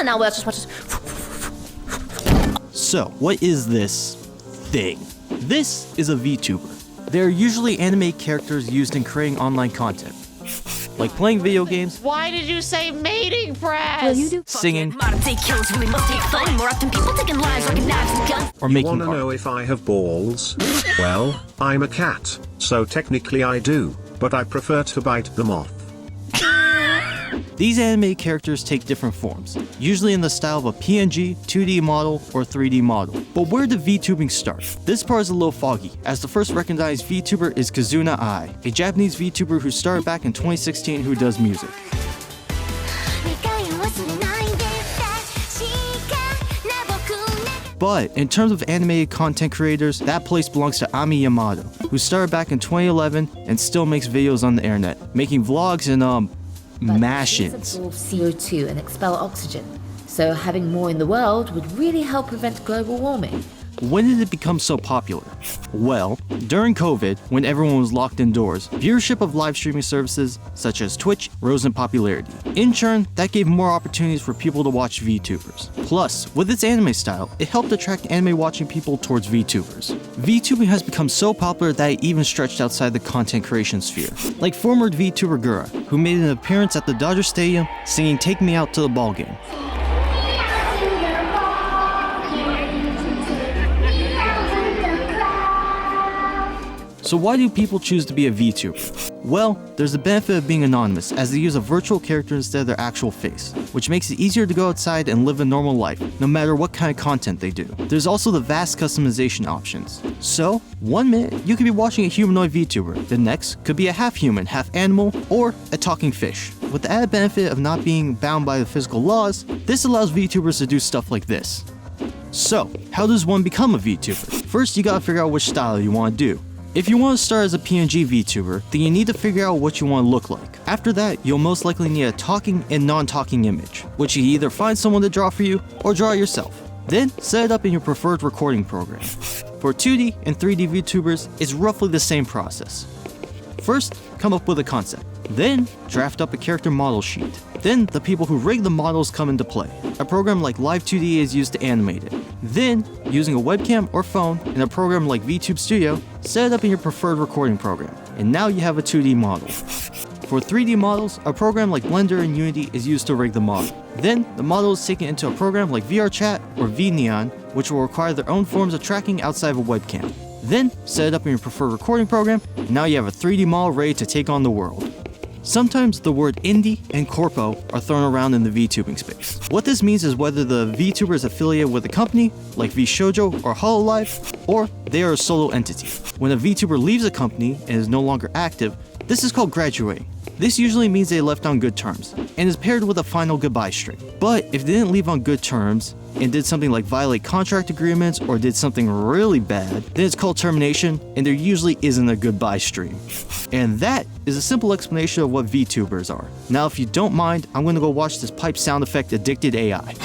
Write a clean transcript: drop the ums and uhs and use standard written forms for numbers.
Now let's just watch this. So, what is this thing? This is a VTuber. They are usually anime characters used in creating online content, like playing video games. Why did you say mating press? Singing, or You making wanna art. know if I have balls? Well, I'm a cat, so technically I do, but I prefer to bite them off. These anime characters take different forms, usually in the style of a PNG, 2D model, or 3D model. But where did VTubing start? This part is a little foggy, as the first recognized VTuber is Kazuna Ai, a Japanese VTuber who started back in 2016 who does music. But in terms of animated content creators, that place belongs to Ami Yamato, who started back in 2011 and still makes videos on the internet, making vlogs and Trees mash-ins. absorb CO2 and expel oxygen, so having more in the world would really help prevent global warming. When did it become so popular? Well, during COVID, when everyone was locked indoors, viewership of live streaming services such as Twitch rose in popularity. In turn, that gave more opportunities for people to watch VTubers. Plus, with its anime style, it helped attract anime watching people towards VTubers. VTubing has become so popular that it even stretched outside the content creation sphere. Like former VTuber Gran, who made an appearance at the Dodger Stadium singing "Take Me Out to the Ball Game." So why do people choose to be a VTuber? Well, there's the benefit of being anonymous, as they use a virtual character instead of their actual face, which makes it easier to go outside and live a normal life, no matter what kind of content they do. There's also the vast customization options. So, 1 minute, you could be watching a humanoid VTuber, the next could be a half-human, half-animal, or a talking fish. With the added benefit of not being bound by the physical laws, this allows VTubers to do stuff like this. So, how does one become a VTuber? First, you gotta figure out which style you want to do. If you want to start as a PNG VTuber, then you need to figure out what you want to look like. After that, you'll most likely need a talking and non-talking image, which you either find someone to draw for you or draw it yourself. Then, set it up in your preferred recording program. For 2D and 3D VTubers, it's roughly the same process. First, come up with a concept. Then, draft up a character model sheet. Then, the people who rig the models come into play. A program like Live 2D is used to animate it. Then, using a webcam or phone and a program like VTube Studio, set it up in your preferred recording program. And now you have a 2D model. For 3D models, a program like Blender and Unity is used to rig the model. Then, the model is taken into a program like VRChat or VNeon, which will require their own forms of tracking outside of a webcam. Then, set it up in your preferred recording program, and now you have a 3D model ready to take on the world. Sometimes the word indie and corpo are thrown around in the VTubing space. What this means is whether the VTuber is affiliated with a company, like VShojo or Hololive, or they are a solo entity. When a VTuber leaves a company and is no longer active, this is called graduating. This usually means they left on good terms, and is paired with a final goodbye string. But if they didn't leave on good terms, and did something like violate contract agreements or did something really bad, then it's called termination, and there usually isn't a goodbye stream. And that is a simple explanation of what VTubers are. Now if you don't mind, I'm gonna go watch this pipe sound effect addicted AI.